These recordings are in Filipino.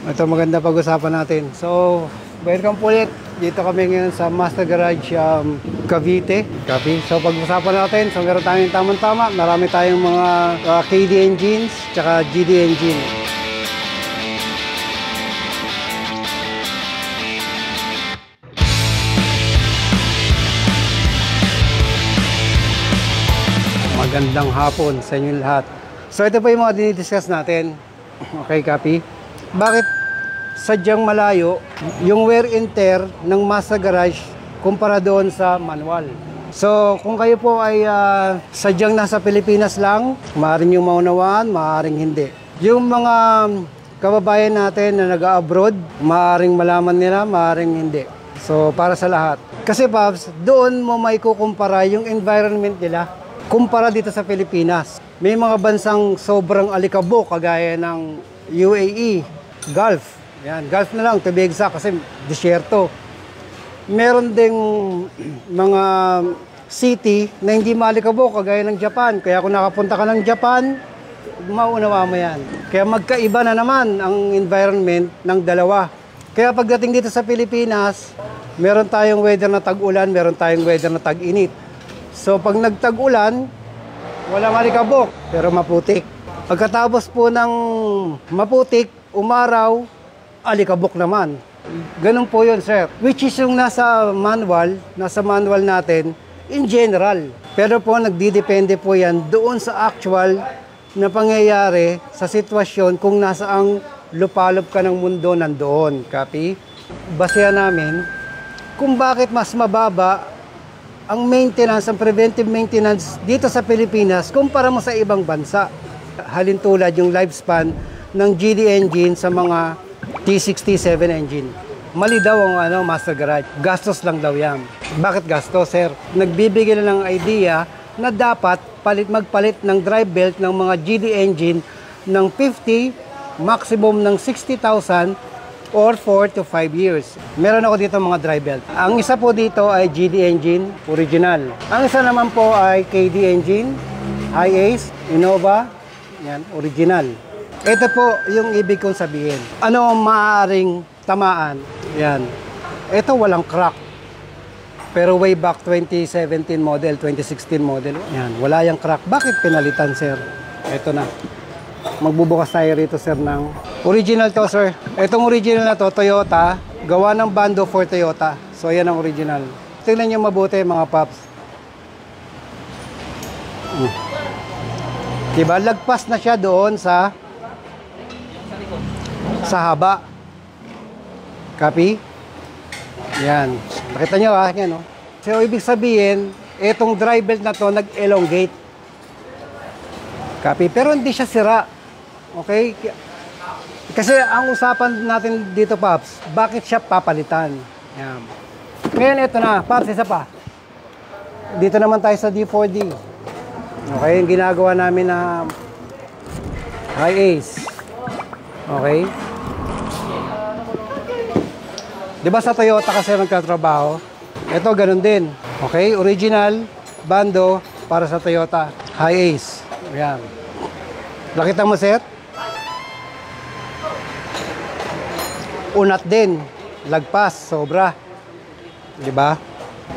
Ito maganda pag-usapan natin. So, welcome po ulit. Dito kami ngayon sa Master Garage Cavite. So, pag-usapan natin, so meron tayong tamang-tama. Marami tayong mga KD engines, tsaka GD engine. Magandang hapon sa inyo lahat. So, ito po yung mga dinidiscuss natin. Okay, copy? Bakit sadyang malayo yung wear and tear ng Master Garage kumpara doon sa manual? So, kung kayo po ay sadyang nasa Pilipinas lang, maaaring yung maunawaan, maaaring hindi. Yung mga kababayan natin na nag-abroad, maaaring malaman nila, maaaring hindi. So, para sa lahat. Kasi, Pops, doon mo may kukumpara yung environment nila kumpara dito sa Pilipinas. May mga bansang sobrang alikabok, kagaya ng UAE, Gulf. Yan, Gulf na lang, to be exact, kasi disyerto. Meron ding mga city na hindi malikabok, kagaya ng Japan. Kaya kung nakapunta ka ng Japan, maunawa mo yan. Kaya magkaiba na naman ang environment ng dalawa. Kaya pagdating dito sa Pilipinas, meron tayong weather na tag-ulan, meron tayong weather na tag-init. So pag nagtag-ulan, wala malikabok, pero maputik. Pagkatapos po ng maputik, umaraw, alikabok naman. Ganun po yun, sir. Which is yung nasa manual natin, in general. Pero po, nagdidepende po yan doon sa actual na pangyayari sa sitwasyon kung nasaang lupalop ka ng mundo nandoon. Copy? Basehan namin kung bakit mas mababa ang maintenance, ang preventive maintenance dito sa Pilipinas kumpara mo sa ibang bansa. Halintulad yung lifespan ng GD engine sa mga T67 engine. Mali daw ang Master Garage. Gastos lang daw yan. Bakit gastos, sir? Nagbibigay na ng idea na dapat magpalit ng drive belt ng mga GD engine ng 50, maximum ng 60,000 or 4 to 5 years. Meron ako dito mga drive belt. Ang isa po dito ay GD engine, original. Ang isa naman po ay KD engine, Hi-Ace, Innova, yan, original. Ito po yung ibig kong sabihin. Ano ang maaaring tamaan? Yan. Ito walang crack. Pero way back 2017 model, 2016 model, yan, wala yung crack. Bakit pinalitan, sir? Ito na. Magbubukas tayo rito, sir, ng original to, sir. Itong original na to, Toyota, gawa ng bando for Toyota. So, yan ang original. Tingnan nyo mabuti, mga paps. Diba? Lagpas na siya doon sa haba. Copy? Yan. Nakita nyo, ha? Yan, no? So, ibig sabihin, itong drive belt na to, nag-elongate. Copy? Pero hindi siya sira. Okay? Kasi ang usapan natin dito, Pops, bakit siya papalitan? Yan. Ngayon, ito na. Pops, isa pa. Dito naman tayo sa D4D. Okay? Yung ginagawa namin na Hi-Ace. Okay? Diba sa Toyota kasi nagkatrabaho? Ito, ganun din. Okay? Original, bando, para sa Toyota. Hi-Ace. Yan. Nakita mo, sir? Unat din, lagpas, sobra. Diba?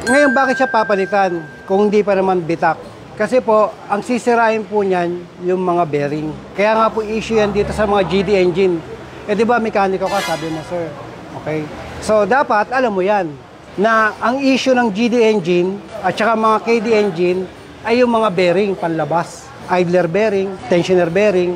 Ngayon, bakit siya papalitan kung hindi pa naman bitak? Kasi po, ang sisirain po niyan yung mga bearing. Kaya nga po issue yan dito sa mga GD engine. Eh, diba, mekaniko ka, sabi mo, sir. Okay? So, dapat, alam mo yan, na ang issue ng GD engine at saka mga KD engine ay yung mga bearing panlabas. Idler bearing, tensioner bearing,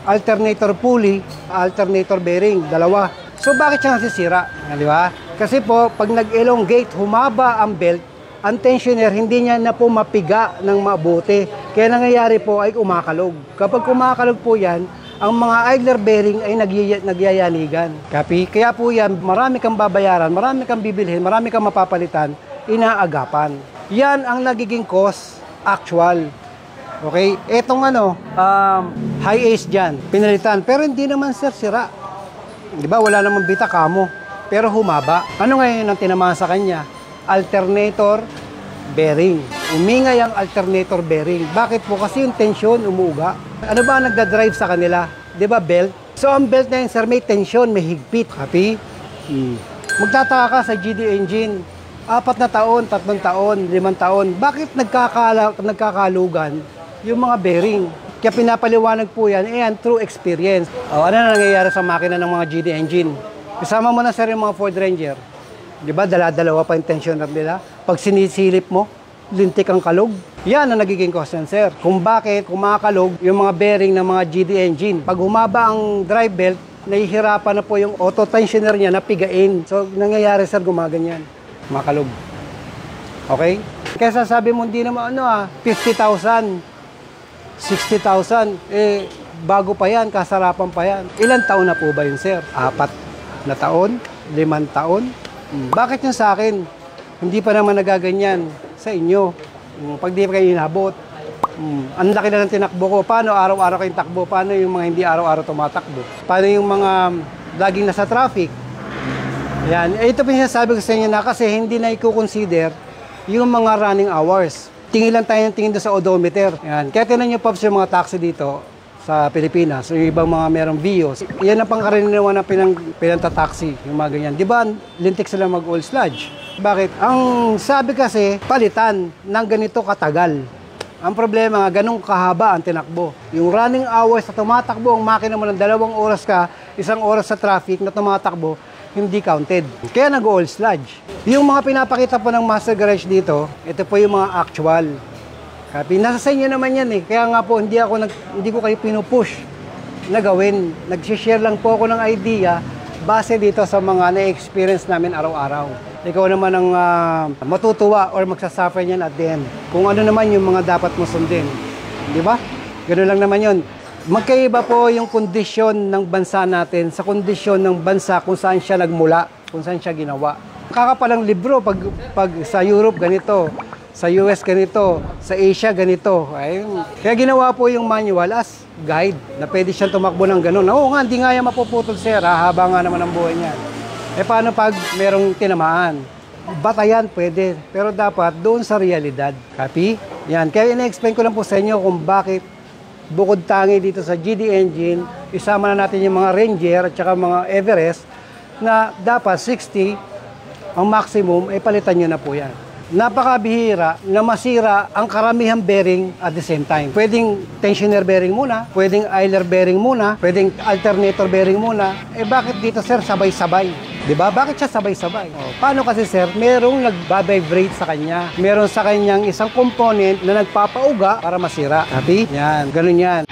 alternator pulley, alternator bearing, dalawa. So, bakit siya nasisira? Di ba? Kasi po, pag nag-elongate, humaba ang belt, ang tensioner, hindi niya na po mapiga ng mabuti. Kaya nangyayari po ay kumakalog. Kapag kumakalog po yan, ang mga idler bearing ay nagyayanigan. Copy? Kaya po yan, marami kang babayaran, marami kang bibilhin, marami kang mapapalitan, inaagapan. Yan ang nagiging cost actual. Okay? Etong Hi-Ace dyan, pinalitan. Pero hindi naman, sir, sira. Di ba? Wala namang bita kamo. Pero humaba. Ano ngayon ang tinamaan sa kanya? Alternator bearing. Umingay ang alternator bearing. Bakit po? Kasi yung tensyon umuuga. Ano ba ang nagdadrive sa kanila? Di ba, belt? So ang belt na yun, sir, may tension, may higpit. Copy? Magtataka ka sa GD engine, 4 na taon, 3 taon, 5 taon, bakit nagkakalugan yung mga bearing? Kaya pinapaliwanag po yan through experience. Ano na nangyayari sa makina ng mga GD engine? Kasama mo na, sir, yung mga Ford Ranger. Di ba, dala-dalawa pa yung tensioner nila. Pag sinisilip mo, lintik ang kalog. Yan ang nagiging question, sir. Kung bakit kumakalog yung mga bearing ng mga GD engine. Pag humaba ang drive belt, nahihirapan na po yung auto tensioner niya na pigain. So, nangyayari, sir, gumaganyan. Makalog. Okay? Kaya sabi mo, hindi naman 50,000. 60,000, bago pa yan, kasarapan pa yan. Ilan taon na po ba yun, sir? 4 na taon? 5 taon? Bakit yun sa akin? Hindi pa naman nagaganyan sa inyo. Pag di pa kayo inabot. Ang laki na ng tinakbo ko. Paano araw-araw kayong takbo? Paano yung mga hindi araw-araw tumatakbo? Paano yung mga laging nasa traffic? Yan. Ito po yung sabi ko sa inyo na kasi hindi na i-consider yung mga running hours. Tingin lang tayo ng tingin doon sa odometer. Yan. Kaya tinan nyo, Pops, yung mga taxi dito sa Pilipinas, o yung ibang mga merong Vios. Yan ang pangkaraniwan na pinantataxi, yung mga ganyan. Di ba, lintik sila mag-oil sludge? Bakit? Ang sabi kasi, palitan ng ganito katagal. Ang problema nga, ganun kahaba ang tinakbo. Yung running hours na tumatakbo, ang makina mo ng 2 oras ka, 1 oras sa traffic na tumatakbo, hindi counted. Kaya nag-oil sludge. Yung mga pinapakita po ng Master Garage dito, ito po yung mga actual. Copy. Nasa sa inyo naman yan eh. Kaya nga po, hindi ko kayo pinupush na gawin. Nag-share lang po ako ng idea base dito sa mga na-experience namin araw-araw. Ikaw naman ang matutuwa or magsasuffer niyan at the end. Kung ano naman yung mga dapat mo sundin. Di ba? Ganun lang naman yun. Magkaiba po yung kondisyon ng bansa natin sa kondisyon ng bansa kung saan siya nagmula, kung saan siya ginawa. Kakapalang libro pag sa Europe ganito, sa US ganito, sa Asia ganito. Ayun. Kaya ginawa po yung manual as guide na pwede siyang tumakbo ng ganun. Oo nga, hindi nga yan mapuputol, sir. Haba nga naman ang buhay niya. Paano pag merong tinamaan? Batayan pwede, pero dapat doon sa realidad. Copy? Yan. Kaya ina-explain ko lang po sa inyo kung bakit bukod tangi dito sa GD engine, isama na natin yung mga Ranger at saka mga Everest na dapat 60 ang maximum, palitan nyo na po yan. Napakabihira na masira ang karamihang bearing at the same time. Pwedeng tensioner bearing muna, pwedeng idler bearing muna, pwedeng alternator bearing muna. Bakit dito, sir, sabay-sabay? Diba? Bakit siya sabay-sabay? Paano kasi, sir? Merong nagbabibrate sa kanya. Meron sa kanyang isang component na nagpapauga para masira. Happy? Yan. Ganun yan.